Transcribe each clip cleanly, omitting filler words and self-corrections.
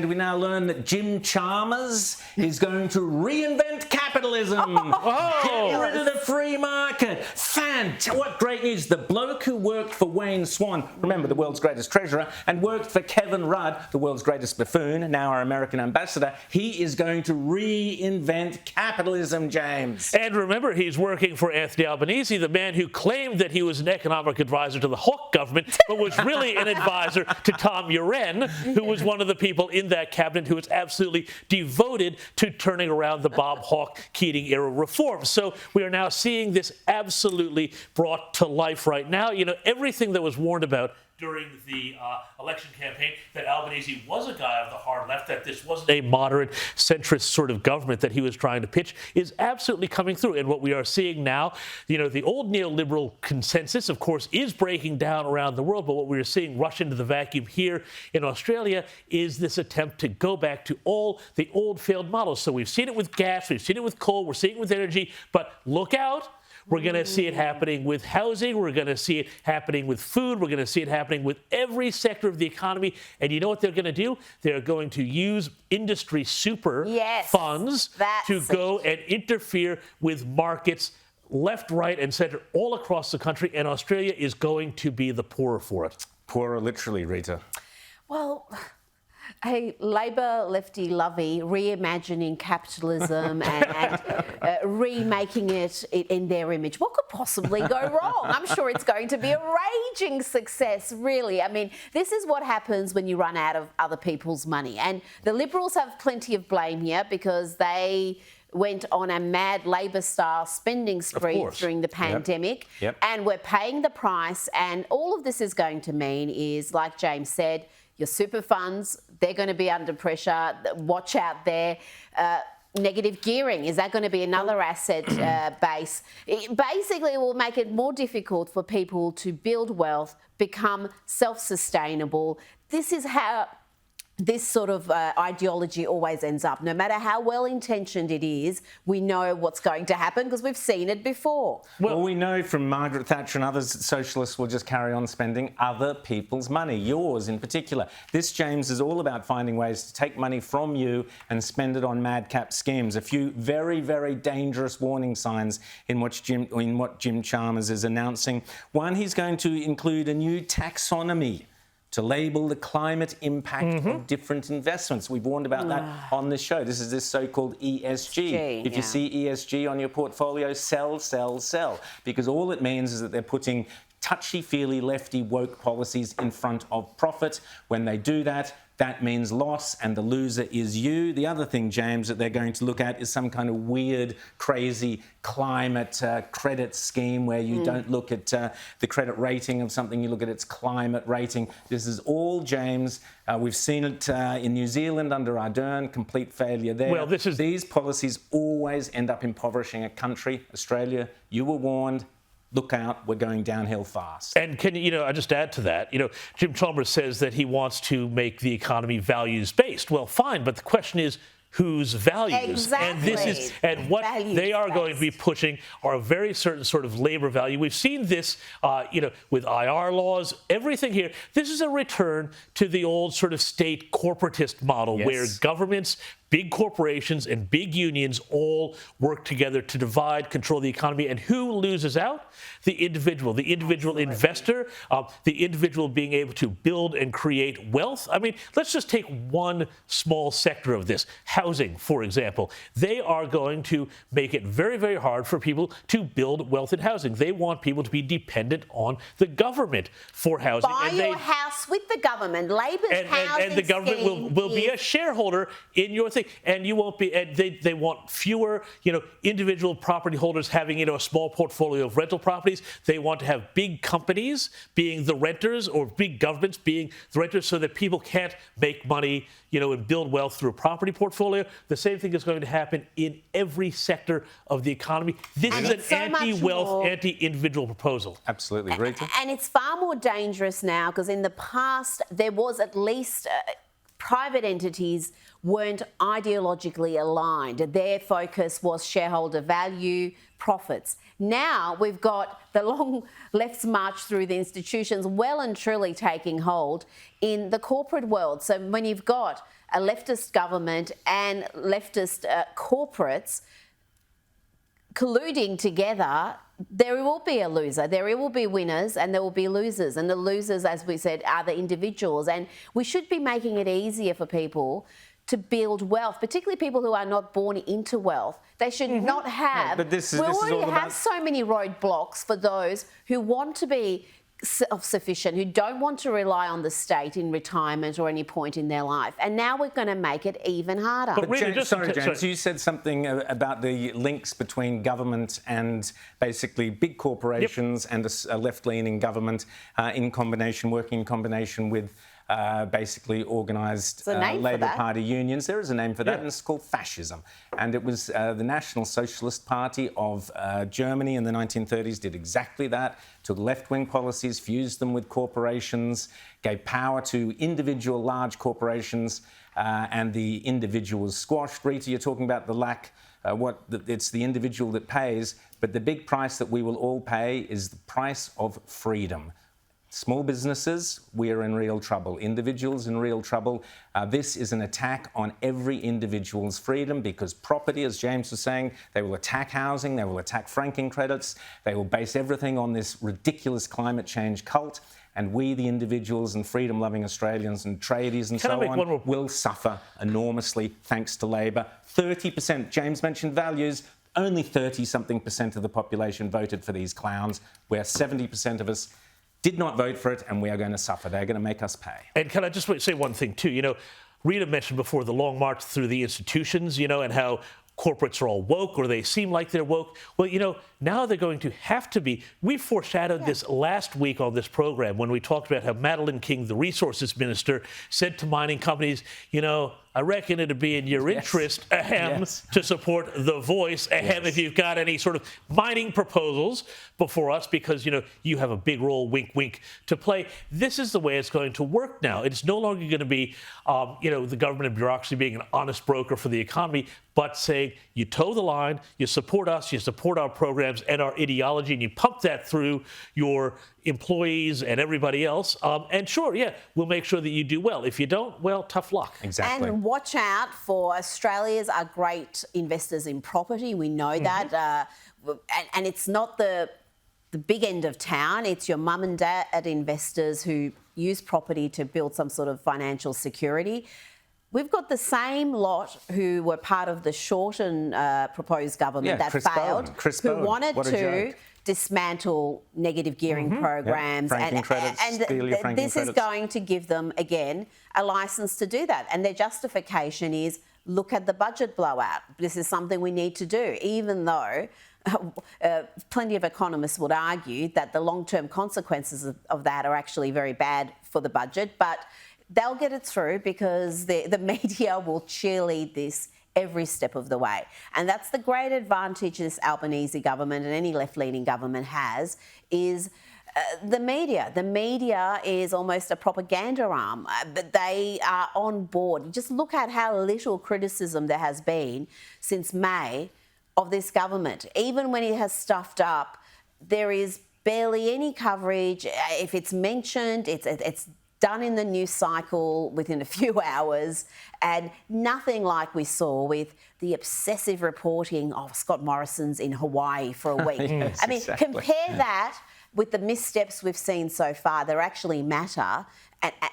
We now learn that Jim Chalmers is going to reinvent capitalism. Get rid of the free market. What great news. The bloke who worked for Wayne Swan, remember the world's greatest treasurer, and worked for Kevin Rudd, the world's greatest buffoon, now our American ambassador, he is going to reinvent capitalism, James. And remember, he's working for Anthony Albanese, the man who claimed that he was an economic advisor to the Hawke government, but was really an advisor to Tom Uren, who was one of the people in that cabinet who was absolutely devoted to turning around the Bob Hawke Keating era reforms. So we are now seeing this absolutely brought to life right now. You know, everything that was warned about during the election campaign, that Albanese was a guy of the hard left, that this wasn't a moderate centrist sort of government that he was trying to pitch, is absolutely coming through. And what we are seeing now, you know, the old neoliberal consensus, of course, is breaking down around the world. But what we are seeing rush into the vacuum here in Australia is this attempt to go back to all the old failed models. So we've seen it with gas, we've seen it with coal, we're seeing it with energy, but look out. We're going to see it happening with housing. We're going to see it happening with food. We're going to see it happening with every sector of the economy. And you know what they're going to do? They're going to use industry super funds to go and interfere with markets left, right, and center all across the country. And Australia is going to be the poorer for it. Poorer, literally, Rita. Well, hey, Labor lefty-lovey reimagining capitalism and remaking it in their image. What could possibly go wrong? I'm sure it's going to be a raging success, really. I mean, this is what happens when you run out of other people's money. And the Liberals have plenty of blame here because they went on a mad Labor-style spending spree during the pandemic. And we're paying the price. And all of this is going to mean is, like James said, your super funds, they're going to be under pressure. Watch out there. Negative gearing, is that going to be another asset base? Basically, it will make it more difficult for people to build wealth, become self-sustainable. This is how this sort of ideology always ends up. No matter how well-intentioned it is, we know what's going to happen because we've seen it before. Well, we know from Margaret Thatcher and others that socialists will just carry on spending other people's money, yours in particular. This, James, is all about finding ways to take money from you and spend it on madcap schemes. A few very, very dangerous warning signs in what Jim Chalmers is announcing. One, he's going to include a new taxonomy to label the climate impact of different investments. We've warned about that on this show. This is this so-called ESG. If you see ESG on your portfolio, sell, sell, sell. Because all it means is that they're putting touchy-feely lefty woke policies in front of profit. When they do that, that means loss, and the loser is you. The other thing, James, that they're going to look at is some kind of weird, crazy climate credit scheme where you don't look at the credit rating of something, you look at its climate rating. This is all, James, we've seen it in New Zealand under Ardern, complete failure there. Well, these policies always end up impoverishing a country. Australia, you were warned. Look out, we're going downhill fast. And I just add to that, Jim Chalmers says that he wants to make the economy values-based. Well, fine, but the question is, whose values? Exactly. And what they are going to be pushing are a very certain sort of labor value. We've seen this, with IR laws, everything here. This is a return to the old sort of state corporatist model where governments, big corporations and big unions all work together to divide, control the economy. And who loses out? The individual investor, the individual being able to build and create wealth. I mean, let's just take one small sector of this. Housing, for example. They are going to make it very, very hard for people to build wealth in housing. They want people to be dependent on the government for housing. Buy your house with the government. Labor's housing and the government will be a shareholder in your thing. And you won't be. And they want fewer, individual property holders having, a small portfolio of rental properties. They want to have big companies being the renters or big governments being the renters, so that people can't make money, and build wealth through a property portfolio. The same thing is going to happen in every sector of the economy. This is an anti-wealth, anti-individual proposal. Absolutely, Rita. And it's far more dangerous now because in the past there was at least private entities weren't ideologically aligned. Their focus was shareholder value, profits. Now we've got the long left's march through the institutions well and truly taking hold in the corporate world. So when you've got a leftist government and leftist corporates colluding together, there will be a loser. There will be winners and there will be losers. And the losers, as we said, are the individuals. And we should be making it easier for people to build wealth, particularly people who are not born into wealth. They should not have... But this is we all already about... have so many roadblocks for those who want to be self-sufficient, who don't want to rely on the state in retirement or any point in their life. And now we're going to make it even harder. But really, James, you said something about the links between government and basically big corporations and a left-leaning government working in combination with basically organised Labour Party unions. There is a name for that, and it's called fascism. And it was the National Socialist Party of Germany in the 1930s did exactly that, took left-wing policies, fused them with corporations, gave power to individual large corporations, and the individual was squashed. Rita, you're talking about the lack, it's the individual that pays, but the big price that we will all pay is the price of freedom. Small businesses, we are in real trouble. Individuals in real trouble. This is an attack on every individual's freedom because property, as James was saying, they will attack housing, they will attack franking credits, they will base everything on this ridiculous climate change cult. And we, the individuals and freedom-loving Australians and tradies and so on, will suffer enormously thanks to Labor. 30%, James mentioned values, only 30-something% of the population voted for these clowns, where 70% of us did not vote for it, and we are going to suffer. They're going to make us pay. And can I just say one thing, too? You know, Rita mentioned before the long march through the institutions, you know, and how corporates are all woke, or they seem like they're woke. Well, you know, now they're going to have to be. We foreshadowed this last week on this program when we talked about how Madeleine King, the resources minister, said to mining companies, you know, I reckon it'd be in your interest, to support the voice, if you've got any sort of mining proposals before us, because, you know, you have a big role, wink, wink, to play. This is the way it's going to work now. It's no longer going to be, you know, the government and bureaucracy being an honest broker for the economy, but saying you toe the line, you support us, you support our programs and our ideology, and you pump that through your employees and everybody else. And sure, we'll make sure that you do well. If you don't, well, tough luck. Exactly. And watch out for Australians are great investors in property. We know that. And it's not the big end of town. It's your mum and dad investors who use property to build some sort of financial security. We've got the same lot who were part of the Shorten proposed government that failed, who wanted to dismantle negative gearing programs, franking credits, steal your franking this is going to give them again a license to do that. And their justification is, look at the budget blowout. This is something we need to do, even though plenty of economists would argue that the long-term consequences of that are actually very bad for the budget. But they'll get it through because the media will cheerlead this every step of the way. And that's the great advantage this Albanese government and any left-leaning government has, is the media. The media is almost a propaganda arm, but they are on board. Just look at how little criticism there has been since May of this government. Even when it has stuffed up, there is barely any coverage. If it's mentioned, it's done in the news cycle within a few hours, and nothing like we saw with the obsessive reporting of Scott Morrison's in Hawaii for a week. I mean, compare that with the missteps we've seen so far that actually matter,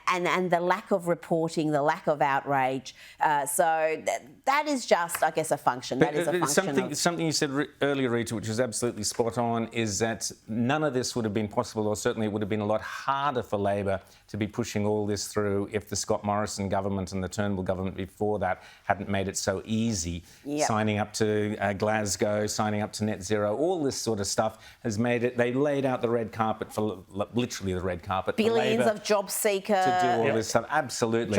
and the lack of reporting, the lack of outrage. So that is just, I guess, a function. That is a function something you said earlier, Rita, which was absolutely spot on, is that none of this would have been possible, or certainly it would have been a lot harder for Labor to be pushing all this through if the Scott Morrison government and the Turnbull government before that hadn't made it so easy. Signing up to Glasgow, signing up to net zero, all this sort of stuff has made it. They laid out the red carpet for literally the red carpet. Billions of job seekers to do all this stuff. Absolutely.